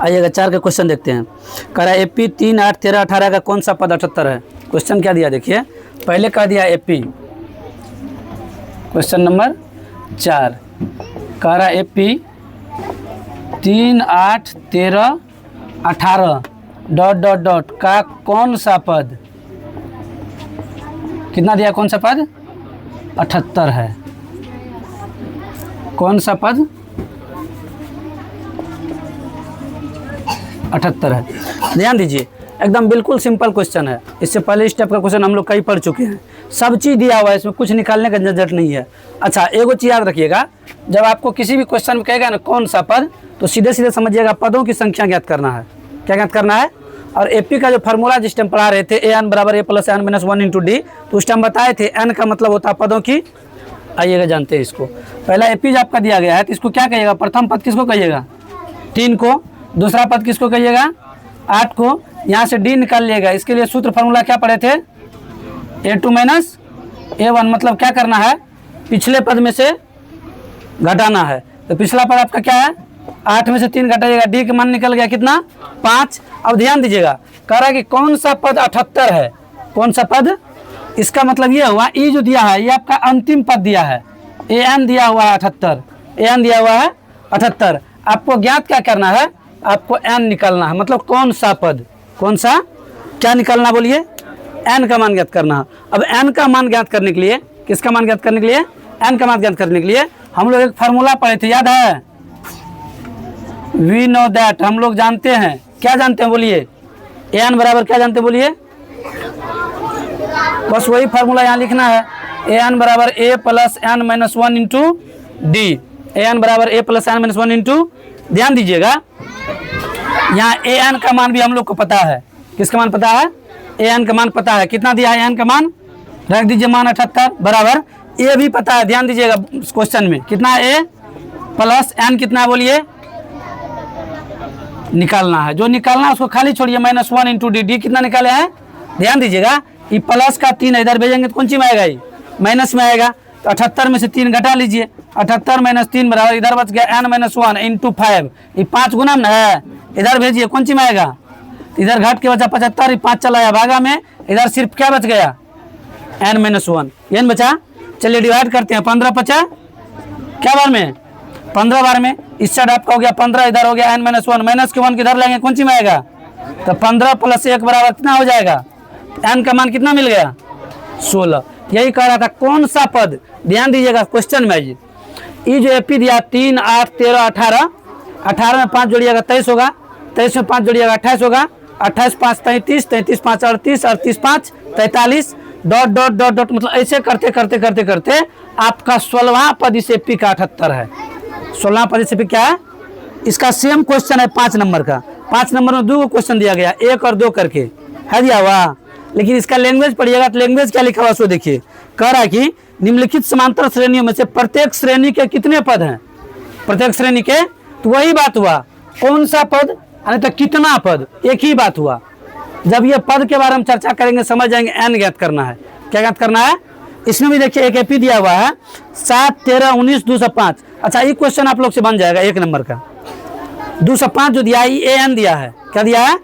आइएगा 4 का क्वेश्चन देखते हैं। कह रहा है AP 3, 8, 13, 18 का कौन सा पद 78 है। क्वेश्चन क्या दिया देखिए, पहले कह दिया AP, क्वेश्चन नंबर 4 कह रहा है AP 3, 8, 13, 18 डॉट डॉट डॉट का कौन सा पद, कितना दिया, कौन सा पद 78 है, कौन सा पद 78 है। ध्यान दीजिए, एकदम बिल्कुल सिंपल क्वेश्चन है। इससे पहले इस टाइप का क्वेश्चन हम लोग कई पढ़ चुके हैं, सब चीज़ दिया हुआ है, इसमें कुछ निकालने का झंझट नहीं है। अच्छा, एगो चीज़ याद रखिएगा, जब आपको किसी भी क्वेश्चन में कहेगा ना कौन सा पद, तो सीधे सीधे समझिएगा पदों की संख्या ज्ञात करना है। क्या ज्ञात करना है? और एपी का जो फार्मूला जिस टाइम पढ़ा रहे थे, an बराबर a plus n minus 1 into D, तो उस टाइम बताए थे n का मतलब होता है पदों की। आइएगा जानते हैं इसको। पहला एपी जब आपका दिया गया है तो इसको क्या कहिएगा, प्रथम पद किसको कहिएगा 3 को, दूसरा पद किसको कहिएगा 8 को, यहाँ से डी निकाल लिएगा। इसके लिए सूत्र फार्मूला क्या पढ़े थे, a2 माइनस a1, मतलब क्या करना है, पिछले पद में से घटाना है। तो पिछला पद आपका क्या है, 8 में से 3 घटाइएगा, डी का मान निकल गया कितना 5। अब ध्यान दीजिएगा, कह रहा है कि कौन सा पद 78 है, कौन सा पद, इसका मतलब ये हुआ ई जो दिया है ये आपका अंतिम पद दिया है, an दिया हुआ है 78, an दिया हुआ है 78। आपको ज्ञात क्या करना है, आपको n निकालना है, मतलब कौन सा पद, कौन सा क्या निकालना बोलिए, n का मान ज्ञात करना है। अब n का मान ज्ञात करने के लिए, किसका मान ज्ञात करने के लिए, n का मान ज्ञात करने के लिए हम लोग एक फार्मूला पढ़े थे, याद है, वी नो दैट, हम लोग जानते हैं, क्या जानते हैं बोलिए, an बराबर क्या जानते हैं बोलिए, बस वही फार्मूला यहाँ लिखना है, an बराबर a plus n minus 1 into D, an बराबर a plus n minus 1 into. ध्यान दीजिएगा, यहाँ an का मान भी हम लोग को पता है, किसका मान पता है, an का मान पता है, कितना दिया है an का मान, रख दीजिए मान 78 बराबर, a भी पता है, ध्यान दीजिएगा क्वेश्चन में कितना है, a प्लस n कितना है बोलिए, निकालना है, जो निकालना है उसको खाली छोड़िए, माइनस 1 इंटू डी, डी कितना निकाले हैं, ध्यान दीजिएगा, ये प्लस का 3 इधर भेजेंगे तो कौन सी में आएगा, ये माइनस में आएगा। तो 78 में से 3 घटा लीजिए, 78 माइनस 3 बराबर, इधर बच गया n माइनस 1 इंटू 5, ये 5 गुना में है, इधर भेजिए कौन सी में आएगा, इधर घट के बचा 75, 5 चला आया भागा में, इधर सिर्फ क्या बच गया n माइनस 1, n बचा। चलिए डिवाइड करते हैं, 15 बचा क्या बार में, 15 बार में, इस साइड आपका हो गया 15, इधर हो गया n माइनस 1, माइनस के 1 किधर लेंगे, कौन सी में आएगा, तो 15 प्लस 1 बराबर कितना हो जाएगा, n का मान कितना मिल गया 16। यही कह रहा था कौन सा पद, ध्यान दीजिएगा क्वेश्चन में, ये जो एपी दिया 3, 8, 13, 18, 18 में 5 जोड़िएगा 23 होगा, 23 में 5 जोड़िएगा 28 होगा, 28 5 33, 33 5 38, 38 5 43 डॉट डॉट डॉट डॉट, मतलब ऐसे करते करते करते करते आपका 16वां पद इस एपी का 78 है। 16वां पद इस एपी क्या है, इसका सेम क्वेश्चन है 5 नंबर का, 5 नंबर में 2 क्वेश्चन दिया गया, 1 और 2 करके है दिया हुआ, लेकिन इसका लैंग्वेज पढ़िएगा तो लैंग्वेज क्या लिखा हुआ सो देखिए, कह रहा है कि निम्नलिखित समांतर श्रेणियों में से प्रत्येक श्रेणी के कितने पद हैं, प्रत्येक श्रेणी के, तो वही बात हुआ कौन सा पद, यानी तो कितना पद, एक ही बात हुआ। जब ये पद के बारे में चर्चा करेंगे समझ जाएंगे n ज्ञात करना है, क्या ज्ञात करना है। इसमें भी देखिए एक एपी दिया हुआ है 7, 13, 19, 205। अच्छा, ये क्वेश्चन आप लोग से बन जाएगा 1 नंबर का। 205 जो दिया है ये an दिया है, क्या दिया है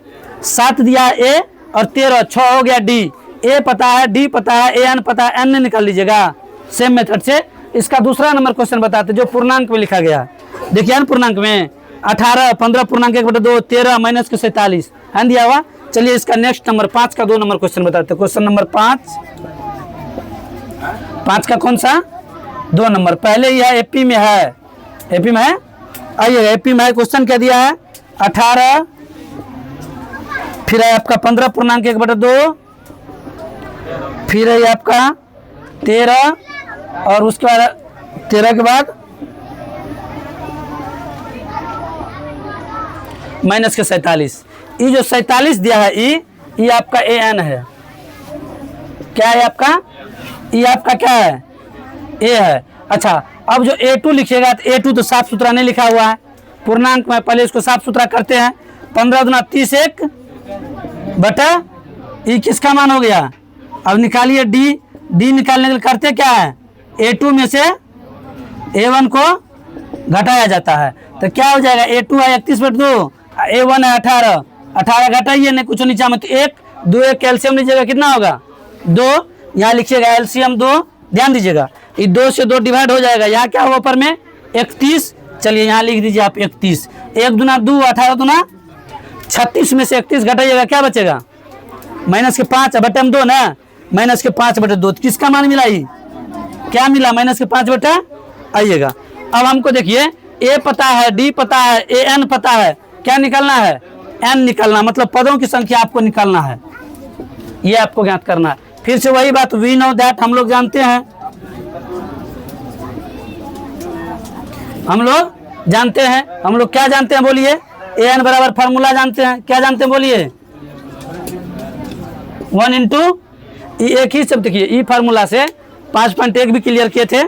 7 दिया है a और 13, 6 हो गया d, a पता है, d पता है, an पता है, n निकाल लीजिएगा सेम मेथड से। इसका दूसरा नंबर क्वेश्चन बताते जो पूर्णांक में लिखा गया है, देखिए न पूर्णांक में 18, 15 पूर्णांक 1/2, 13 माइनस के 47 है दिया हुआ। चलिए इसका नेक्स्ट नंबर 5 का 2 नंबर क्वेश्चन बताते हैं। क्वेश्चन नंबर 5 का कौन सा 2 नंबर, पहले यह एपी में है, एपी में है, आइए एपी में है। क्वेश्चन क्या दिया है 18, फिर है आपका 15 पूर्णांक 1/2, फिर है आपका 13 और उसके बाद 13 के बाद माइनस के 47। ये जो 47 दिया है ये आपका an है, क्या है आपका, ये आपका क्या है a है। अच्छा, अब जो a2 लिखिएगा तो a2 तो साफ सुथरा नहीं लिखा हुआ है पूर्णांक में, पहले इसको साफ सुथरा करते हैं। 15 दूना 30 1 बटा ये किसका मान हो गया, अब निकालिए d निकालने के लिए करते क्या है, a2 में से a1 को घटाया जाता है, तो क्या हो जाएगा a2 है 31/2, A1 है 18, 18 घटाइए नहीं कुछ नीचे में, तो 1 2 1 कैल्शियम लीजिएगा कितना होगा 2, यहाँ लिखिएगा एलसीएम 2, ध्यान दीजिएगा ये 2 से 2 डिवाइड हो जाएगा, यहाँ क्या होगा ऊपर में 31, चलिए यहाँ लिख दीजिए आप 31, 1 दूना 2, 18 दूना 36 में से 31 घटाइएगा क्या बचेगा -5/2 ना, -5/2, किसका मान मिला ये क्या मिला -5/, आइएगा अब हमको देखिए ए पता है, डी पता है, एन पता है, क्या निकालना है एन निकालना, मतलब पदों की संख्या आपको निकालना है, ये आपको ज्ञात करना है। फिर से वही बात, वी नो दैट हम लोग जानते हैं, हम लोग जानते हैं, हम लोग क्या जानते हैं बोलिए, एन बराबर फार्मूला जानते हैं, क्या जानते हैं बोलिए 1 इंटू एक ही सब, देखिए ई फार्मूला से 5.1 भी क्लियर किए थे,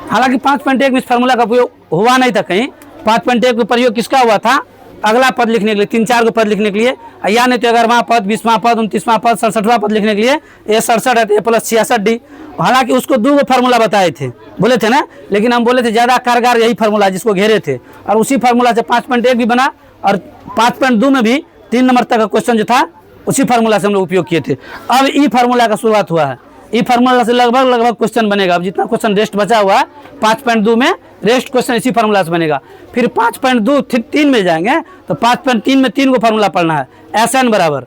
हालांकि 5.1 में इस फार्मूला का उपयोग हुआ नहीं था कहीं, 5.1 का प्रयोग किसका हुआ था अगला पद लिखने के लिए, 3-4 को पद लिखने के लिए, या नहीं तो 11वां पद, 20वां पद, 29वां पद, 67वां पद लिखने के लिए, ये 67 है तो A + 66D, हालांकि उसको 2 फार्मूला बताए थे, बोले थे ना, लेकिन हम बोले थे ज़्यादा कारगर यही फार्मूला जिसको घेरे थे, और उसी फार्मूला से 5.1 भी बना, और 5.2 में भी 3 नंबर तक का क्वेश्चन जो था उसी फार्मूला से हम लोग उपयोग किए थे। अब ई फार्मूला का शुरुआत हुआ है, ई फार्मूला से लगभग क्वेश्चन बनेगा, अब जितना क्वेश्चन रेस्ट बचा हुआ है 5.2 में रेस्ट क्वेश्चन इसी फार्मूला से बनेगा। फिर 5.2 3 में जाएंगे तो 5.3 में 3 को फार्मूला पढ़ना है, SN बराबर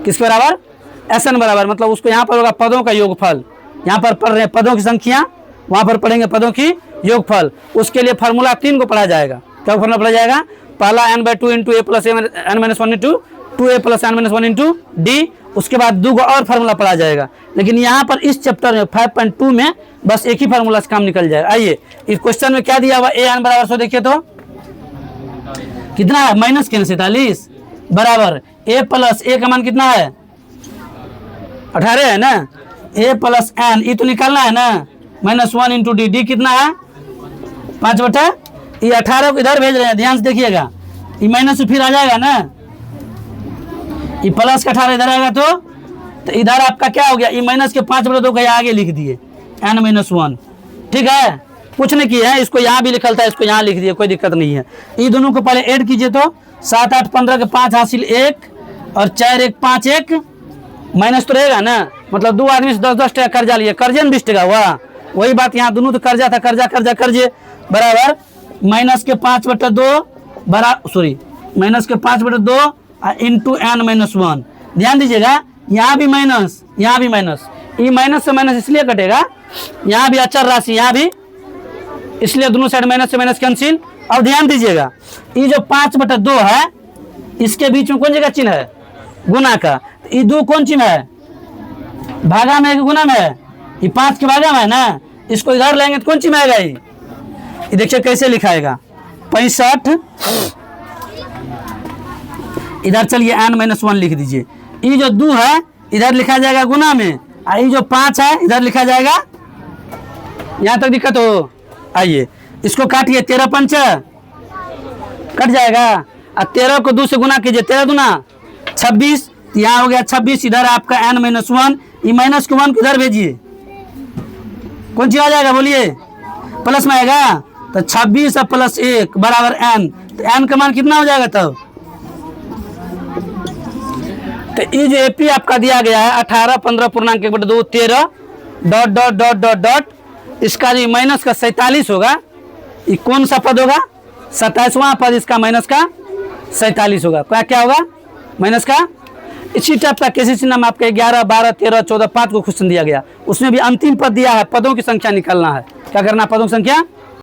किसके बराबर, SN बराबर, मतलब उसको यहाँ पर होगा पदों का योगफल, यहाँ पर पढ़ रहे हैं पदों की संख्या, वहाँ पर पढ़ेंगे पदों की योगफल, उसके लिए फार्मूला 3 को पढ़ा जाएगा, क्या फार्मूला पढ़ा जाएगा, पहला n/2 into A + n-1 into 2A + n-1 into D, उसके बाद 2 को और फार्मूला पढ़ा जाएगा, लेकिन यहाँ पर इस चैप्टर में 5.2 में बस एक ही फार्मूला से काम निकल जाएगा। आइए इस क्वेश्चन में क्या दिया हुआ an बराबर 100, देखिए तो कितना है -47 बराबर A + A का मान कितना है 18 है ना, A + n ये तो निकालना है ना, -1 इंटू D कितना है 5/, ये 18 को इधर भेज रहे हैं, ध्यान से देखिएगा, ये माइनस फिर आ जाएगा ना, ये प्लस का 18 इधर आएगा तो इधर आपका क्या हो गया, ये माइनस के 5/2 का आगे लिख दिए n-1, ठीक है, कुछ नहीं किया है, इसको यहाँ भी लिखल था, इसको यहाँ लिख दिए, कोई दिक्कत नहीं है। ये दोनों को पहले ऐड कीजिए तो 7 8 15 के 5 हासिल 1 और 4 1 5 1 माइनस तो रहेगा ना, मतलब 2 आदमी से 10-10 टका कर्जा लिए, कर्जे में 20 टका हुआ, वही बात यहाँ दोनों तो कर्जा था, कर्जे बराबर -5/2 -5/2 इंटू n-1, ध्यान दीजिएगा यहाँ भी माइनस, यहाँ भी माइनस, ये माइनस से माइनस इसलिए कटेगा, यहाँ भी अचर राशि, यहाँ भी, इसलिए दोनों साइड माइनस से माइनस कैंसिल। अब ध्यान दीजिएगा ये जो 5/2 है इसके बीच में कौन सी का चिन्ह है, गुना का, ये 2 कौन चिन्ह है, भागा में है कि गुना में है, ये 5 के भागा में है ना, इसको इधर लेंगे तो कौन चिन्ह आएगा, ये देखिए कैसे लिखाएगा 65, इधर चलिए n-1 लिख दीजिए, ये जो 2 है इधर लिखा जाएगा गुना में, और ये जो 5 है इधर लिखा जाएगा, यहाँ तक दिक्कत हो, आइए इसको काटिए, 13 5 कट जाएगा, और 13 को 2 से गुना कीजिए, 13 दूना 26, यहाँ हो गया 26, इधर आपका n-1, ये माइनस को 1 को इधर भेजिए, कौन चीज आ जाएगा बोलिए, प्लस में आएगा, तो 26 और +1 बराबर n, तो n का मान कितना हो जाएगा तब, तो ये जो AP आपका दिया गया है 18 15.1/2 13 ... इसका जो माइनस का 47 होगा, ये कौन सा पद होगा 27वां पद, इसका माइनस का 47 होगा, क्या होगा माइनस का। इसी टाइप का कैसे चिन्ह में आपका 11 12 13 14 5 को क्वेश्चन दिया गया, उसमें भी अंतिम पद दिया है, पदों की संख्या निकालना है, क्या करना है पदों की संख्या